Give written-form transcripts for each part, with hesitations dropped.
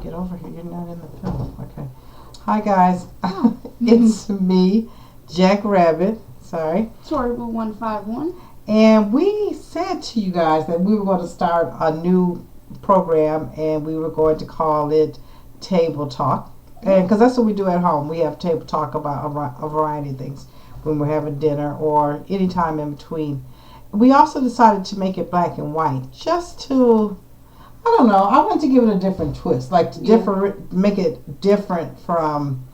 Get over here. You're not in the film. Okay. Hi, guys. It's me, Jack Rabbit. Sorry. Storybook151. And we said to you guys that we were going to start a new program, and we were going to call it Table Talk. And because that's what we do at home. We have table talk about a variety of things when we're having dinner or any time in between. We also decided to make it black and white, just to, I don't know, I want to give it a different twist, like to make it different from,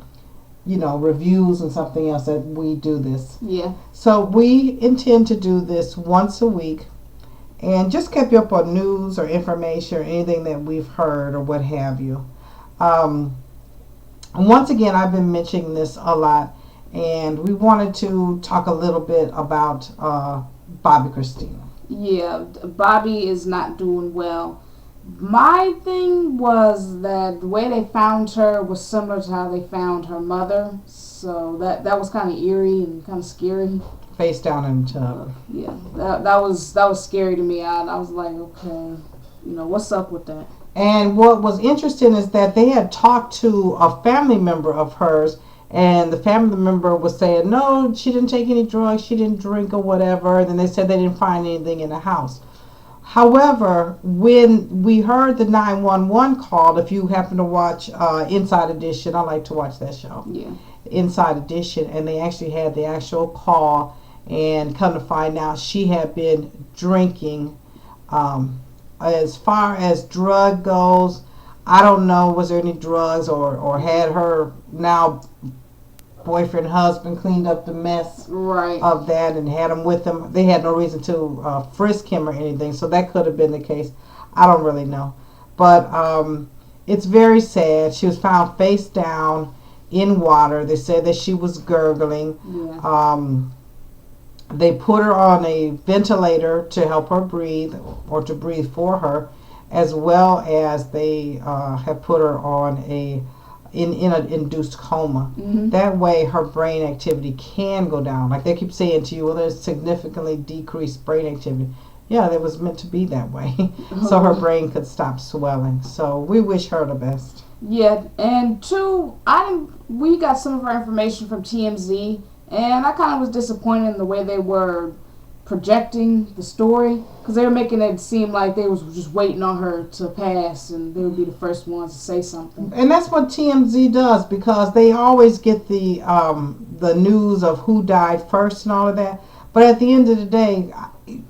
reviews and something else that we do this. Yeah. So we intend to do this once a week and just keep you up on news or information or anything that we've heard or what have you. Once again, I've been mentioning this a lot, and we wanted to talk a little bit about Bobbi Kristina. Yeah, Bobbi is not doing well. My thing was that the way they found her was similar to how they found her mother, so that was kind of eerie and kind of scary. Face down in the tub. Yeah, that was scary to me. I was like, okay, what's up with that? And what was interesting is that they had talked to a family member of hers, and the family member was saying, no, she didn't take any drugs, she didn't drink or whatever. And then they said they didn't find anything in the house. However, when we heard the 911 call, if you happen to watch Inside Edition, I like to watch that show. Yeah. Inside Edition, and they actually had the actual call, and come to find out she had been drinking. As far as drug goes, I don't know, was there any drugs or had her now boyfriend, husband cleaned up the mess of that and had him with them. They had no reason to frisk him or anything, so that could have been the case. I don't really know. But it's very sad. She was found face down in water. They said that she was gurgling. Yeah. They put her on a ventilator to help her breathe or to breathe for her, as well as they have put her on in an induced coma. Mm-hmm. That way her brain activity can go down. Like they keep saying to you, well, there's significantly decreased brain activity. Yeah, that was meant to be that way. So her brain could stop swelling. So we wish her the best. Yeah, and two, we got some of our information from TMZ, and I kind of was disappointed in the way they were projecting the story, because they were making it seem like they was just waiting on her to pass and they would be the first ones to say something. And that's what TMZ does, because they always get the news of who died first and all of that. But at the end of the day,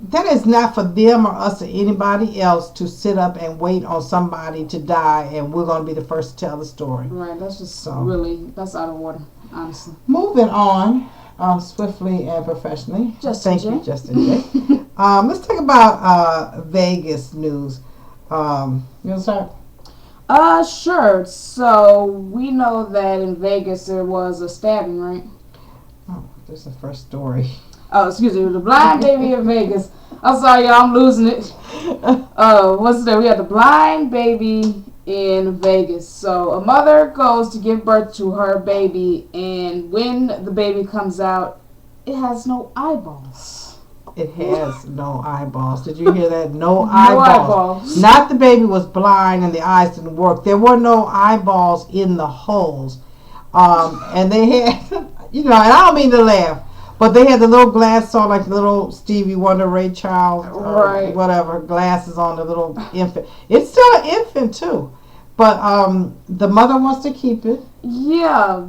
that is not for them or us or anybody else to sit up and wait on somebody to die and we're going to be the first to tell the story. Right, that's just that's out of order, honestly. Moving on. Swiftly and professionally. Justin J. You, Justin J. Let's talk about Vegas news. You want to start? Sure. So we know that in Vegas there was a stabbing, right? Oh, there's the first story. Oh, excuse me. The blind baby in Vegas. I'm sorry, y'all. I'm losing it. What's that? We had the blind baby in Vegas. So a mother goes to give birth to her baby, and when the baby comes out, it has no eyeballs. It has no eyeballs. Did you hear that? No eyeballs. Not the baby was blind and the eyes didn't work. There were no eyeballs in the holes. And they had, and I don't mean to laugh, but they had the little glass on, like little Stevie Wonder, Ray Charles, right? Whatever, glasses on the little infant. It's still an infant too, but the mother wants to keep it. Yeah.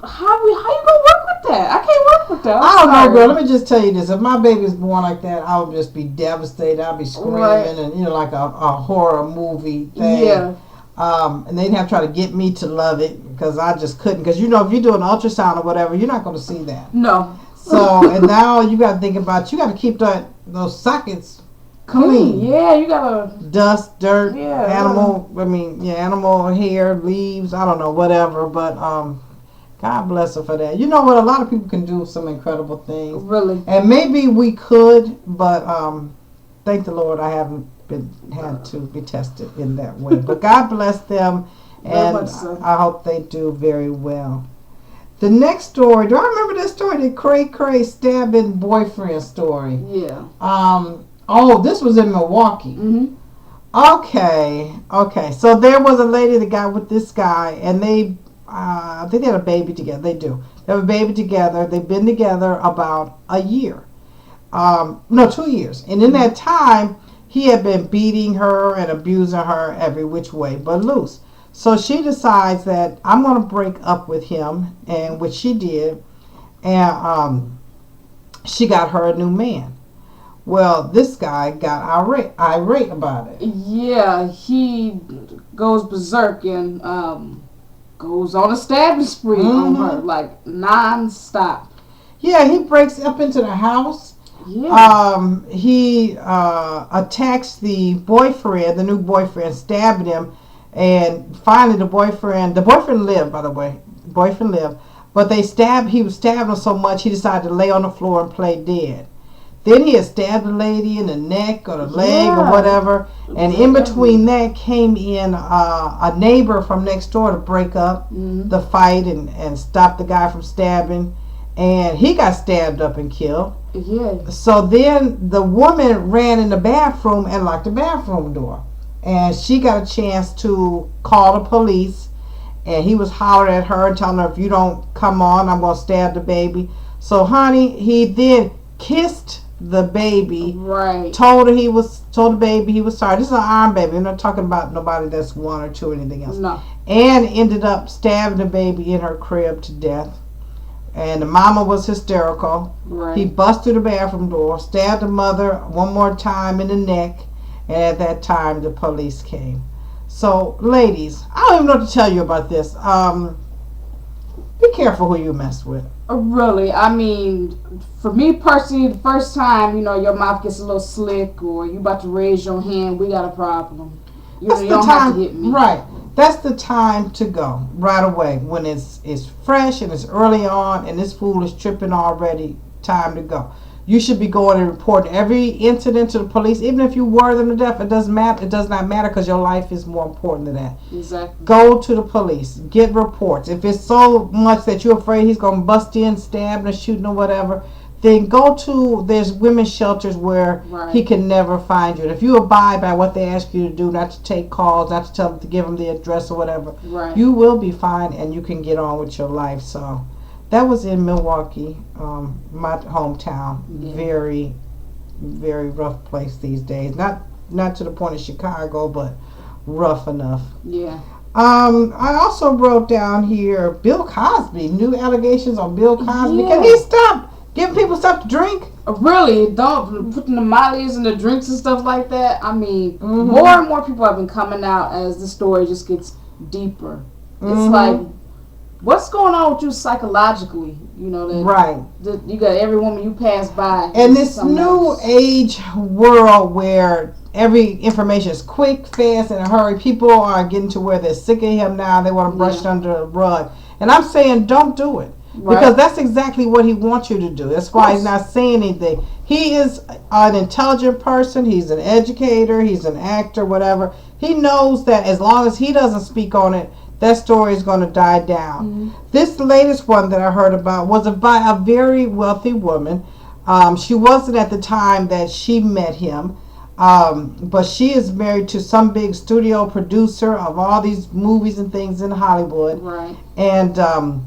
How you gonna work with that? I can't work with that. I don't know, girl. Let me just tell you this: if my baby was born like that, I would just be devastated. I'd be screaming and like a horror movie thing. Yeah. And they'd have to try to get me to love it because I just couldn't. Because if you do an ultrasound or whatever, you're not going to see that. No. So and now you got to think about you got to keep those sockets clean. Yeah, you gotta dust, dirt, animal. Animal hair, leaves. I don't know, whatever. But God bless her for that. You know what? A lot of people can do some incredible things. Really. And maybe we could, but thank the Lord I haven't had to be tested in that way. But God bless them, and I hope they do very well. The next story, do I remember that story? The cray stabbing boyfriend story. Yeah. This was in Milwaukee. Mm-hmm. Okay. So there was a lady that got with this guy, and I think they had a baby together. They do. They have a baby together. They've been together about a year. No, 2 years. And in that time, he had been beating her and abusing her every which way but loose. So she decides that I'm going to break up with him, and which she did, and she got her a new man. Well, this guy got irate about it. Yeah, he goes berserk and goes on a stabbing spree on her, like non-stop. Yeah, he breaks up into the house. Yeah. He attacks the boyfriend, the new boyfriend, stabbing him, and finally the boyfriend lived, by the way. The boyfriend lived, but he was stabbing her so much he decided to lay on the floor and play dead. Then he had stabbed the lady in the neck or the leg or whatever, and in between that came in a neighbor from next door to break up the fight and stop the guy from stabbing, and he got stabbed up and killed. Yeah. So then the woman ran in the bathroom and locked the bathroom door, and she got a chance to call the police, and he was hollering at her and telling her, if you don't come on, I'm going to stab the baby. So honey, he then kissed the baby, right? Told the baby he was sorry. This is an iron baby. We're not talking about nobody that's 1 or 2 or anything else. No. And ended up stabbing the baby in her crib to death. And the mama was hysterical. Right. He busted the bathroom door, stabbed the mother one more time in the neck, and at that time the police came. So, ladies, I don't even know what to tell you about this. Be careful who you mess with. Really, I mean, for me personally, the first time, your mouth gets a little slick or you about to raise your hand, we got a problem. You don't have to hit me. Right. That's the time to go right away when it's fresh and it's early on and this fool is tripping already. Time to go. You should be going and reporting every incident to the police, even if you worry them to death. It doesn't matter. It does not matter because your life is more important than that. Exactly. Go to the police. Get reports. If it's so much that you're afraid he's going to bust in, stabbing, or shooting, or whatever, then go to, there's women's shelters where he can never find you. And if you abide by what they ask you to do, not to take calls, not to tell them to give them the address or whatever, you will be fine and you can get on with your life. So that was in Milwaukee, my hometown. Yeah. Very, very rough place these days. Not to the point of Chicago, but rough enough. Yeah. I also wrote down here Bill Cosby. New allegations on Bill Cosby. Yeah. Can he stop giving people stuff to drink? Really, don't putting the mollies in the drinks and stuff like that. I mean, more and more people have been coming out as the story just gets deeper. It's like, what's going on with you psychologically? That you got every woman you pass by. And this new age world where every information is quick, fast, in a hurry. People are getting to where they're sick of him now. They want to brush it under the rug. And I'm saying don't do it. Because that's exactly what he wants you to do. That's why he's not saying anything. He is an intelligent person. He's an educator. He's an actor, whatever. He knows that as long as he doesn't speak on it, that story is going to die down. This latest one that I heard about was by a very wealthy woman. She wasn't at the time that she met him, but she is married to some big studio producer of all these movies and things in Hollywood. Right. And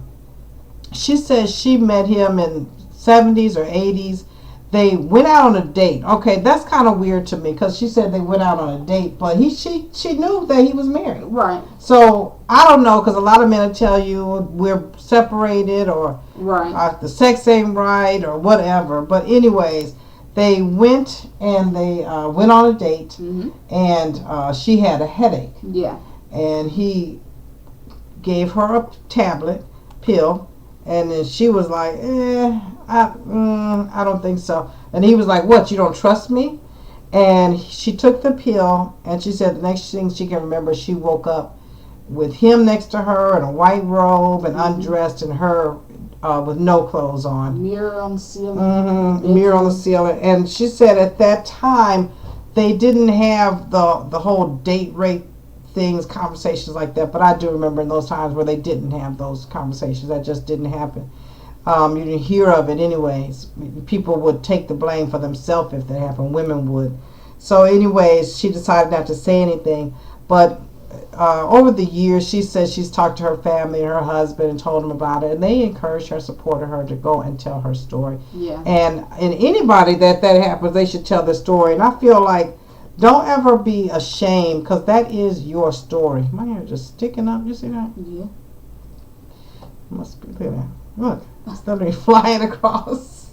she says she met him in 70s or 80s. They went out on a date. Okay, that's kind of weird to me because she said they went out on a date, but she knew that he was married. Right. So I don't know, because a lot of men will tell you we're separated or the sex ain't right or whatever. But anyways, they went and they went on a date, and she had a headache. Yeah. And he gave her a pill. And then she was like, I don't think so. And he was like, what, you don't trust me? And she took the pill, and she said the next thing she can remember, she woke up with him next to her in a white robe and undressed, and her with no clothes on. Mirror on the ceiling. Mirror on the ceiling. And she said at that time, they didn't have the whole date rape things, conversations like that, but I do remember in those times where they didn't have those conversations. That just didn't happen. You didn't hear of it anyways. People would take the blame for themselves if that happened. Women would. So, anyways, she decided not to say anything. But over the years, she says she's talked to her family and her husband and told them about it, and they encouraged her, supported her to go and tell her story. Yeah. And anybody that happens, they should tell their story. And I feel like don't ever be ashamed, because that is your story. My hair just sticking up. You see that? Yeah. Must be there. Look, it's literally flying across.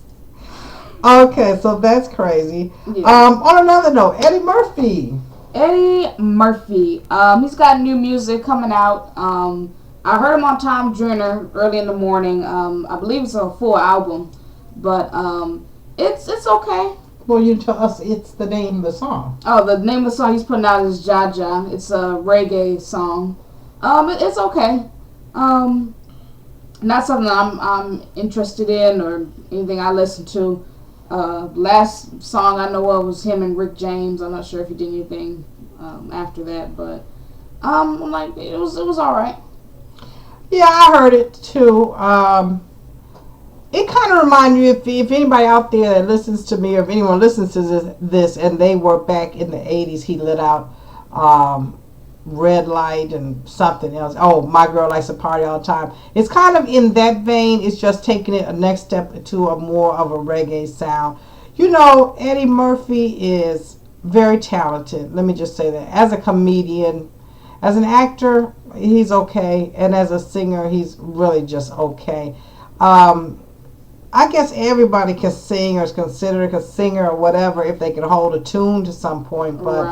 Okay, so that's crazy. Yeah. On another note, Eddie Murphy. Eddie Murphy. He's got new music coming out. I heard him on Tom Joyner early in the morning. I believe it's a full album, but it's okay. Well, you tell us it's the name of the song. Oh, the name of the song he's putting out is Jaja. It's a reggae song. It's okay. Not something I'm interested in or anything I listen to. Last song I know of was him and Rick James. I'm not sure if he did anything after that, but I'm like it was all right. Yeah, I heard it too. It kind of reminds you, if anybody out there that listens to me, or if anyone listens to this and they were back in the 80s, he lit out Red Light and something else. Oh, My Girl Likes to Party All the Time. It's kind of in that vein. It's just taking it a next step to a more of a reggae sound. You know, Eddie Murphy is very talented. Let me just say that. As a comedian, as an actor, he's okay. And as a singer, he's really just okay. I guess everybody can sing or is considered a singer or whatever if they can hold a tune to some point. But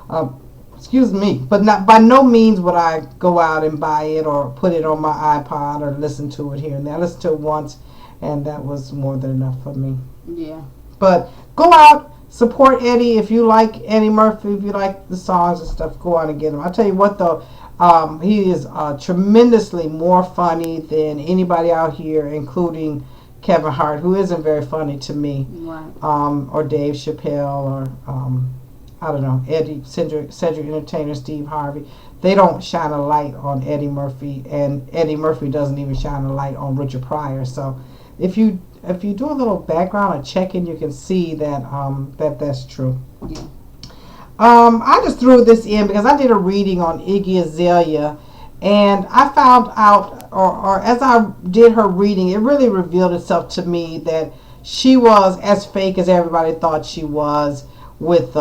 Right. excuse me, but not by no means would I go out and buy it or put it on my iPod or listen to it here and there. I listened to it once, and that was more than enough for me. Yeah. But go out, support Eddie. If you like Eddie Murphy, if you like the songs and stuff, go out and get him. I'll tell you what though, he is tremendously more funny than anybody out here, including Kevin Hart, who isn't very funny to me, Right. or Dave Chappelle, or I don't know, Cedric Entertainer, Steve Harvey. They don't shine a light on Eddie Murphy, and Eddie Murphy doesn't even shine a light on Richard Pryor. So if you do a little background or check-in, you can see that that's true. Yeah. I just threw this in because I did a reading on Iggy Azalea, and I found out, or as I did her reading, it really revealed itself to me that she was as fake as everybody thought she was. With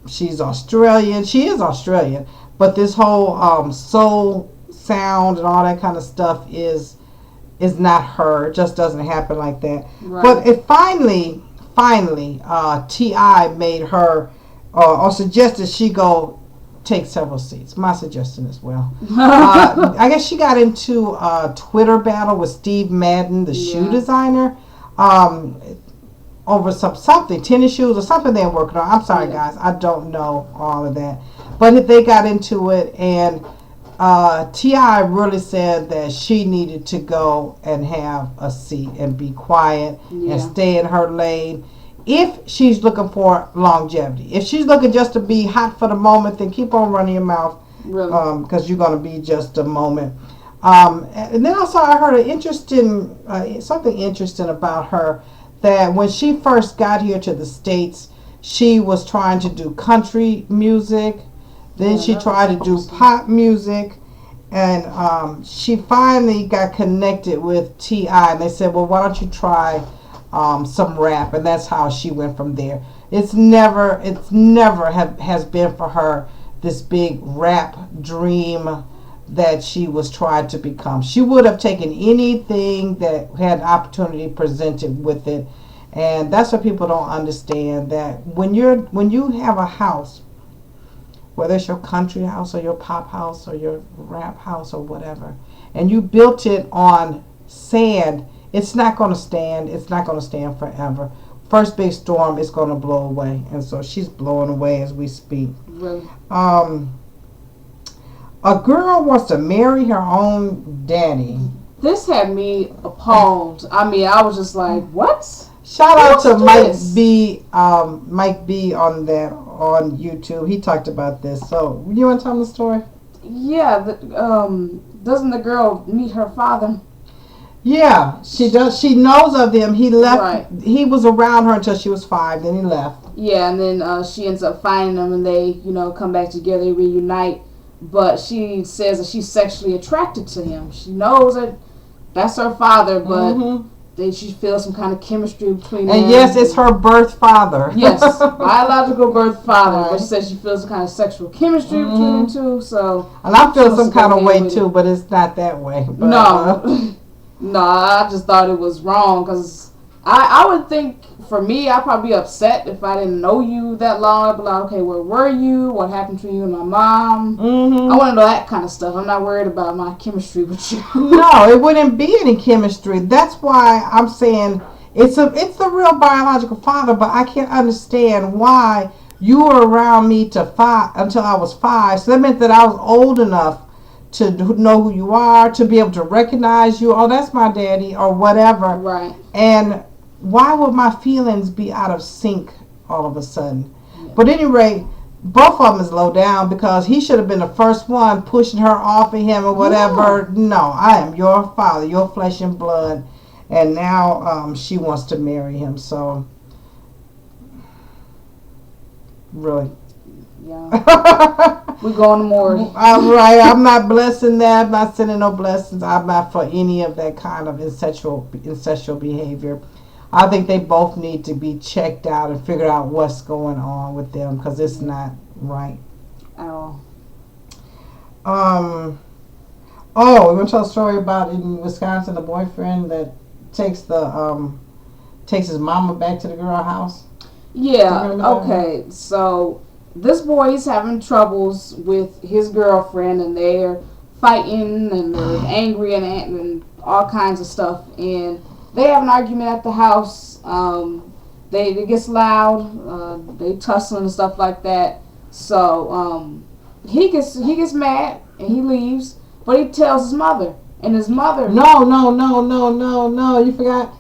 she's Australian, she is Australian, but this whole soul sound and all that kind of stuff is not her. It just doesn't happen like that. Right. But it finally, T.I. made her or suggested she go take several seats. My suggestion as well. I guess she got into a Twitter battle with Steve Madden, the shoe designer. Over something, tennis shoes or something they're working on. I'm sorry, guys. I don't know all of that. But they got into it, and T.I. really said that she needed to go and have a seat and be quiet and stay in her lane. If she's looking for longevity. If she's looking just to be hot for the moment, then keep on running your mouth. Really? Because you're going to be just a moment. And then also I heard something interesting about her, that when she first got here to the States, she was trying to do country music. Then she tried to do pop music. And she finally got connected with T.I. And they said, well, why don't you try some rap? And that's how she went from there. It's never has been for her this big rap dream that she was trying to become. She would have taken anything that had opportunity presented with it. And that's what people don't understand, that when you have a house, whether it's your country house or your pop house or your rap house or whatever, and you built it on sand, it's not going to stand. It's not going to stand forever. First big storm, it's going to blow away. And so she's blowing away as we speak. Really? A girl wants to marry her own daddy. This had me appalled. I mean, I was just like, what? Shout out to Mike this? B. Mike B. on YouTube. He talked about this. So you want to tell them the story? Yeah. Doesn't the girl meet her father? Yeah, she does. She knows of them. He left. Right. He was around her until she was 5. Then he left. Yeah, and then she ends up finding them, and they, come back together, they reunite. But she says that she's sexually attracted to him. She knows that that's her father, but she feels some kind of chemistry between them. And yes, it's her birth father. Yes, biological birth father. Right. But she says she feels some kind of sexual chemistry between the two. So, and I feel some kind of way with too, but it's not that way. But, no, no, I just thought it was wrong because I would think for me, I'd probably be upset if I didn't know you that long. I'd be like, okay, where were you? What happened to you and my mom? I want to know that kind of stuff. I'm not worried about my chemistry with you. No, it wouldn't be any chemistry. That's why I'm saying it's the real biological father. But I can't understand why you were around me until I was 5. So that meant that I was old enough to know who you are, to be able to recognize you. Oh, that's my daddy, or whatever. Right. And why would my feelings be out of sync all of a sudden? Yeah. But anyway, both of them is low down because he should have been the first one pushing her off of him or whatever. Yeah. No, I am your father, your flesh and blood. And now she wants to marry him. So, really. Yeah. We're going to more. Right. I'm not blessing that. I'm not sending no blessings. I'm not for any of that kind of incestual behavior. I think they both need to be checked out and figure out what's going on with them because it's not right. At all. Oh, we're gonna tell a story about in Wisconsin, the boyfriend that takes his mama back to the girl house. Yeah. Okay. So this boy is having troubles with his girlfriend, and they're fighting and they're angry and all kinds of stuff. And they have an argument at the house. It gets loud. They tussling and stuff like that. So he gets mad and he leaves. But he tells his mother, and his mother. No! You forgot.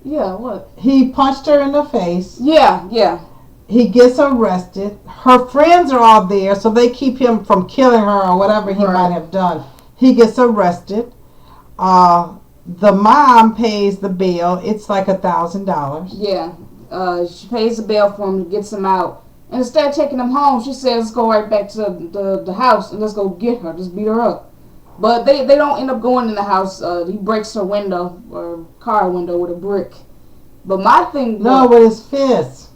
Yeah. What? He punched her in the face. Yeah. He gets arrested. Her friends are all there, so they keep him from killing her or whatever he might have done. He gets arrested. The mom pays the bail. It's like $1,000. Yeah. She pays the bail for him, gets him out. And instead of taking him home, she says, let's go right back to the house and let's go get her. Just beat her up. But they don't end up going in the house. He breaks her window, or car window, with a brick. But my thing was... with his fist.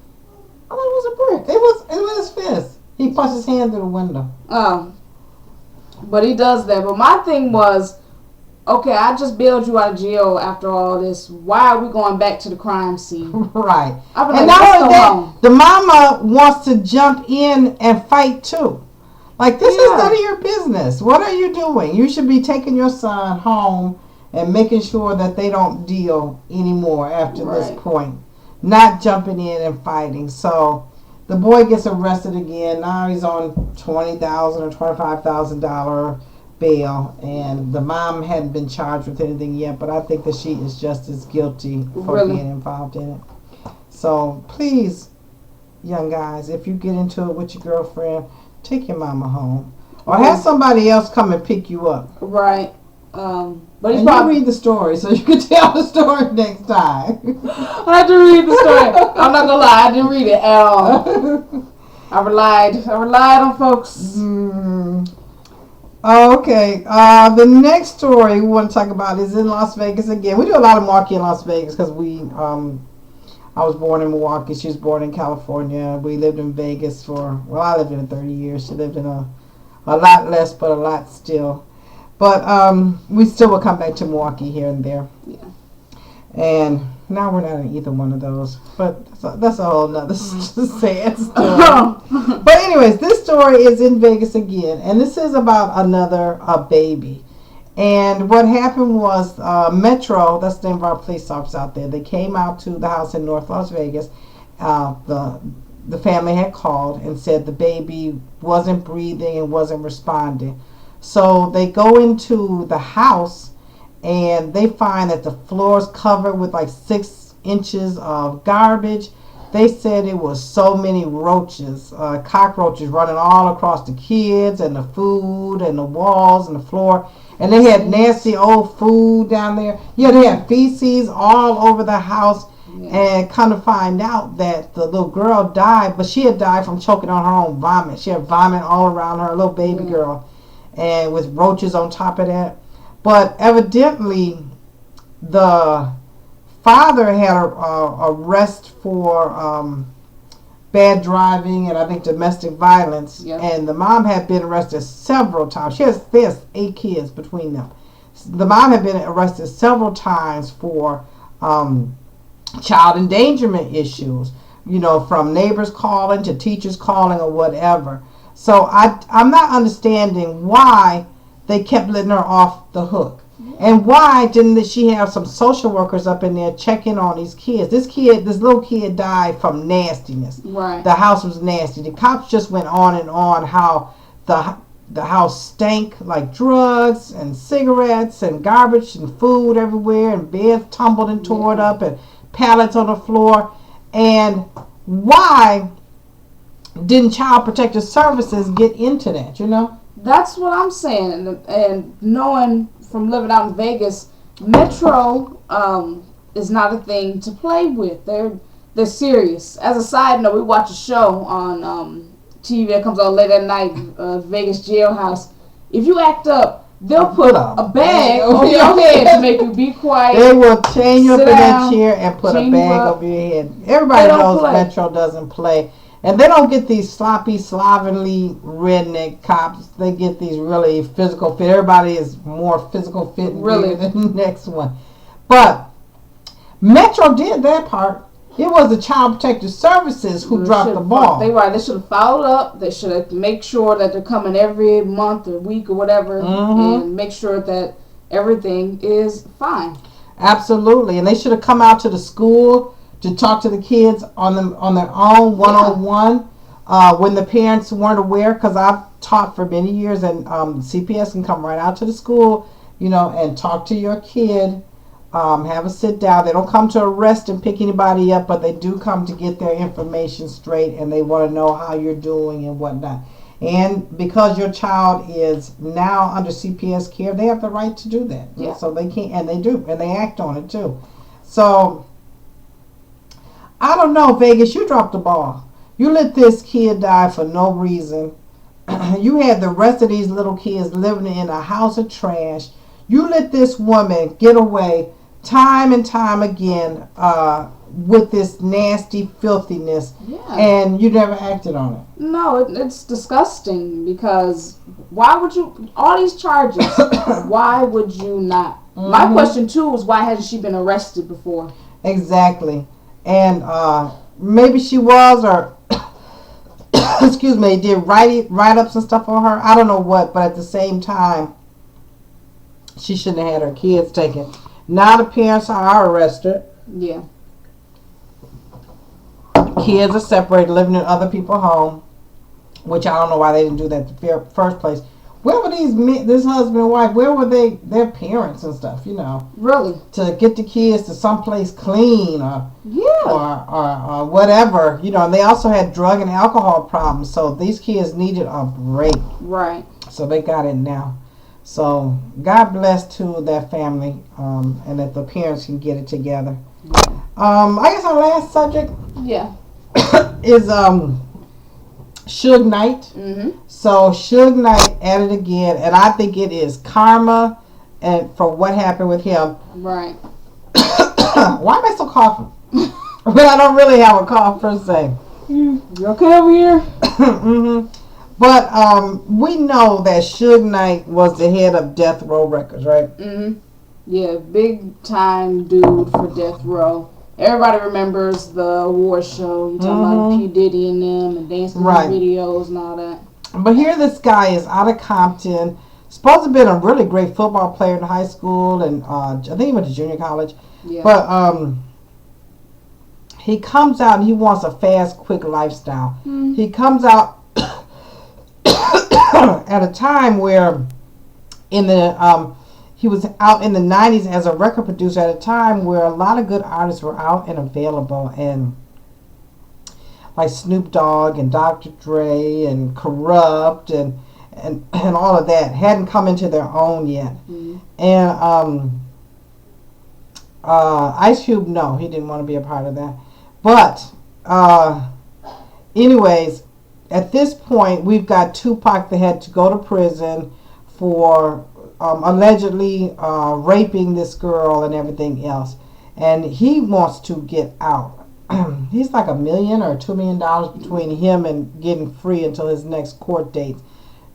I thought it was a brick. It was his fist. He punched his hand through the window. Oh. But he does that. But my thing was... Okay, I just bailed you out of jail after all this. Why are we going back to the crime scene? Right. And not only that, the mama wants to jump in and fight too. Like, this is none of your business. What are you doing? You should be taking your son home and making sure that they don't deal anymore after this point. Not jumping in and fighting. So the boy gets arrested again. Now he's on $20,000 or $25,000 bail, and the mom hadn't been charged with anything yet, but I think that she is just as guilty for being involved in it. So please, young guys, if you get into it with your girlfriend, take your mama home, or have somebody else come and pick you up. Right. But you read the story so you can tell the story next time. I had to read the story. I'm not gonna lie, I didn't read it at all. I relied on folks. Okay, the next story we want to talk about is in Las Vegas again. We do a lot of Milwaukee and Las Vegas because I was born in Milwaukee. She was born in California. We lived in Vegas I lived in it 30 years. She lived in a lot less, but a lot still. But we still will come back to Milwaukee here and there. Yeah. And now we're not in either one of those. But that's a whole nother sad story. But anyways, this story is in Vegas again. And this is about another baby. And what happened was Metro, that's the name of our police officers out there, they came out to the house in North Las Vegas. The family had called and said the baby wasn't breathing and wasn't responding. So they go into the house and they find that the floor is covered with like 6 inches of garbage. They said it was so many roaches, cockroaches running all across the kids and the food and the walls and the floor. And they had nasty old food down there. Yeah, they had feces all over the house. Yeah. And come to find out that the little girl died, but she had died from choking on her own vomit. She had vomit all around her, little baby girl, and with roaches on top of that. But evidently, the father had a arrest for bad driving and I think domestic violence. Yep. And the mom had been arrested several times. There's 8 kids between them. The mom had been arrested several times for child endangerment issues, from neighbors calling to teachers calling or whatever. So I'm not understanding why they kept letting her off the hook. And why didn't she have some social workers up in there checking on these kids? This little kid died from nastiness. Right. The house was nasty. The cops just went on and on how the house stank like drugs and cigarettes and garbage and food everywhere and beds tumbled and tore up and pallets on the floor. And why didn't Child Protective Services get into that, That's what I'm saying. And knowing from living out in Vegas, Metro is not a thing to play with. They're serious. As a side note, we watch a show on TV that comes on late at night, Vegas Jailhouse. If you act up, they'll put a bag over your head to make you be quiet. They will chain you up in that down, chair and put a bag over your head. Everybody knows Metro doesn't play. And they don't get these sloppy, slovenly redneck cops. They get these really physical fit. Everybody is more physical fit really than the next one. But Metro did that part. It was the Child Protective Services who dropped the ball. They should have followed up. They should have make sure that they're coming every month or week or whatever, and make sure that everything is fine. Absolutely, and they should have come out to the school to talk to the kids on their own, one-on-one, when the parents weren't aware. Because I've taught for many years, and CPS can come right out to the school, and talk to your kid. Have a sit down. They don't come to arrest and pick anybody up, but they do come to get their information straight, and they want to know how you're doing and whatnot. And because your child is now under CPS care, they have the right to do that. Yeah. So they can, and they do, and they act on it too. So I don't know, Vegas, you dropped the ball. You let this kid die for no reason. You had the rest of these little kids living in a house of trash. You let this woman get away time and time again with this nasty filthiness, and you never acted on it. No, it's disgusting, because why would you, all these charges, why would you not? My question too is, why hasn't she been arrested before? Exactly. And maybe she was, or excuse me, did write-ups and stuff on her. I don't know what, but at the same time, she shouldn't have had her kids taken. Now the parents are arrested. Yeah. Kids are separated, living in other people's home, which I don't know why they didn't do that in the first place. Where were this husband and wife? Where were their parents and stuff? Really? To get the kids to someplace clean or whatever. And they also had drug and alcohol problems, so these kids needed a break. Right. So they got it now. So God bless to that family, and that the parents can get it together. I guess our last subject is Suge Knight. So Suge Knight at it again, and I think it is karma and for what happened with him. Right. Why am I so coughing? But I don't really have a cough per se. You okay over here? But we know that Suge Knight was the head of Death Row Records, right? Yeah, big time dude for Death Row. Everybody remembers the award show. You talking about P. Diddy and them and dancing in videos and all that. But here this guy is out of Compton. Supposed to have been a really great football player in high school, and I think he went to junior college. Yeah. But he comes out and he wants a fast, quick lifestyle. He comes out at a time where he was out in the 90s as a record producer at a time where a lot of good artists were out and available, and like Snoop Dogg and Dr. Dre and Corrupt and all of that hadn't come into their own yet. Mm-hmm. And Ice Cube, no, he didn't want to be a part of that. But anyways, at this point, we've got Tupac that had to go to prison for allegedly raping this girl and everything else. And he wants to get out. He's like $1 million or $2 million between him and getting free until his next court date.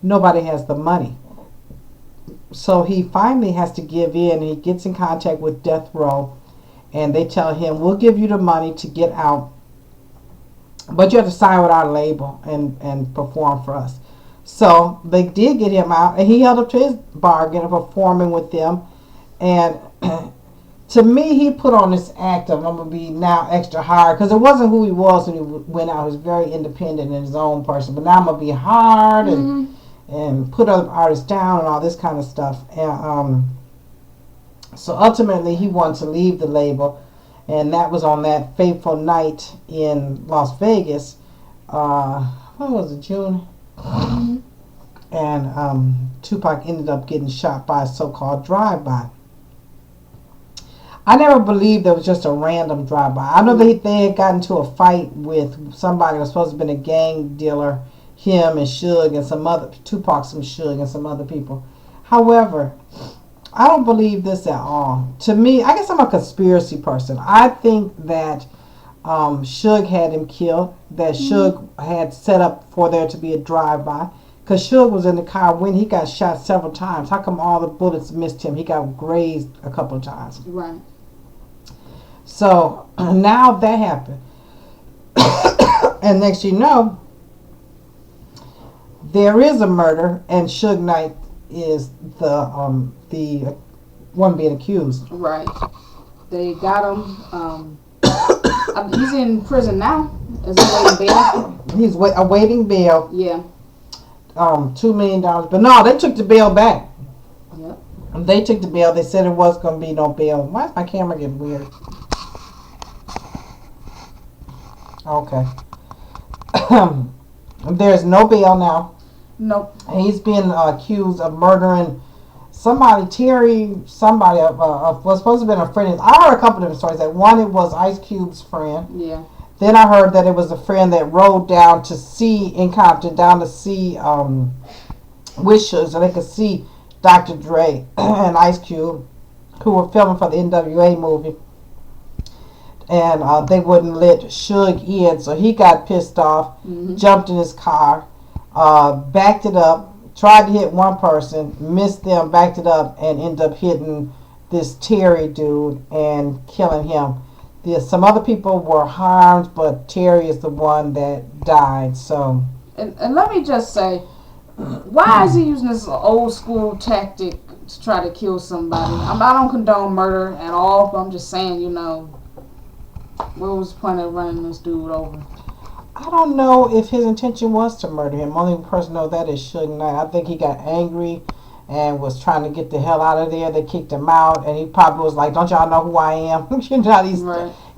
Nobody has the money. So he finally has to give in. He gets in contact with Death Row, and they tell him, we'll give you the money to get out, but you have to sign with our label and perform for us. So they did get him out, and he held up to his bargain of performing with them. And to me, he put on this act of, I'm going to be now extra hard, because it wasn't who he was when he went out. He was very independent in his own person. But now I'm going to be hard and put other artists down and all this kind of stuff. And so ultimately, he wanted to leave the label, and that was on that fateful night in Las Vegas. When was it, June? And Tupac ended up getting shot by a so-called drive-by. I never believed it was just a random drive-by. I know that they had gotten into a fight with somebody who was supposed to have been a gang dealer, him and Suge and some other, Tupac, some Suge and some other people. However, I don't believe this at all. To me, I guess I'm a conspiracy person. I think that Suge had him killed, that Suge had set up for there to be a drive-by, because Suge was in the car when he got shot several times. How come all the bullets missed him? He got grazed a couple of times. Right. So now that happened. And next you know, there is a murder, and Suge Knight is the one being accused. Right. They got him. He's in prison now. Is he awaiting bail? He's awaiting bail. Yeah. $2 million. But no, they took the bail back. Yep. They took the bail. They said it was going to be no bail. Why is my camera getting weird? Okay. There's no bail now. Nope. He's being accused of murdering somebody, Terry, somebody, was supposed to have been a friend. I heard a couple of different stories. That one, it was Ice Cube's friend. Yeah. Then I heard that it was a friend that rode down to see, in Compton, down to see Wishes, so they could see Dr. Dre and Ice Cube, who were filming for the NWA movie. And they wouldn't let Suge in, so he got pissed off, jumped in his car, backed it up, tried to hit one person, missed them, backed it up, and ended up hitting this Terry dude and killing him. Some other people were harmed, but Terry is the one that died. So, and let me just say, why is he using this old school tactic to try to kill somebody? I don't condone murder at all, but I'm just saying, what was the point of running this dude over? I don't know if his intention was to murder him. Only person know that is Suge Knight. I think he got angry and was trying to get the hell out of there. They kicked him out, and he probably was like, "Don't y'all know who I am?" You know how these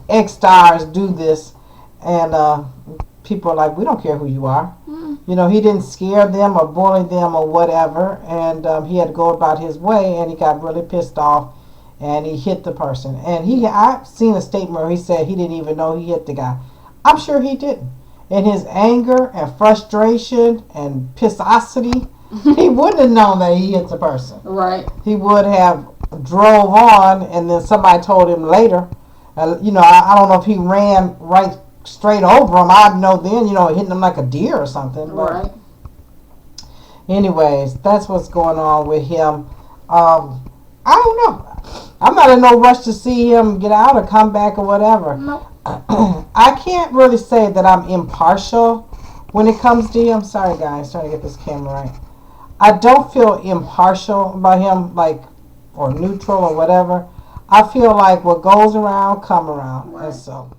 ex-stars do this, and people are like, "We don't care who you are." He didn't scare them or bully them or whatever, and he had to go about his way, and he got really pissed off, and he hit the person. And I've seen a statement where he said he didn't even know he hit the guy. I'm sure he didn't. In his anger and frustration and pissosity, he wouldn't have known that he hit the person. Right. He would have drove on, and then somebody told him later. I don't know if he ran right straight over him. I'd know then, hitting him like a deer or something. Right. Anyways, that's what's going on with him. I don't know. I'm not in no rush to see him get out or come back or whatever. Nope. I can't really say that I'm impartial when it comes to him. Sorry, guys, trying to get this camera right. I don't feel impartial about him, or neutral or whatever. I feel like what goes around, come around. Right. And so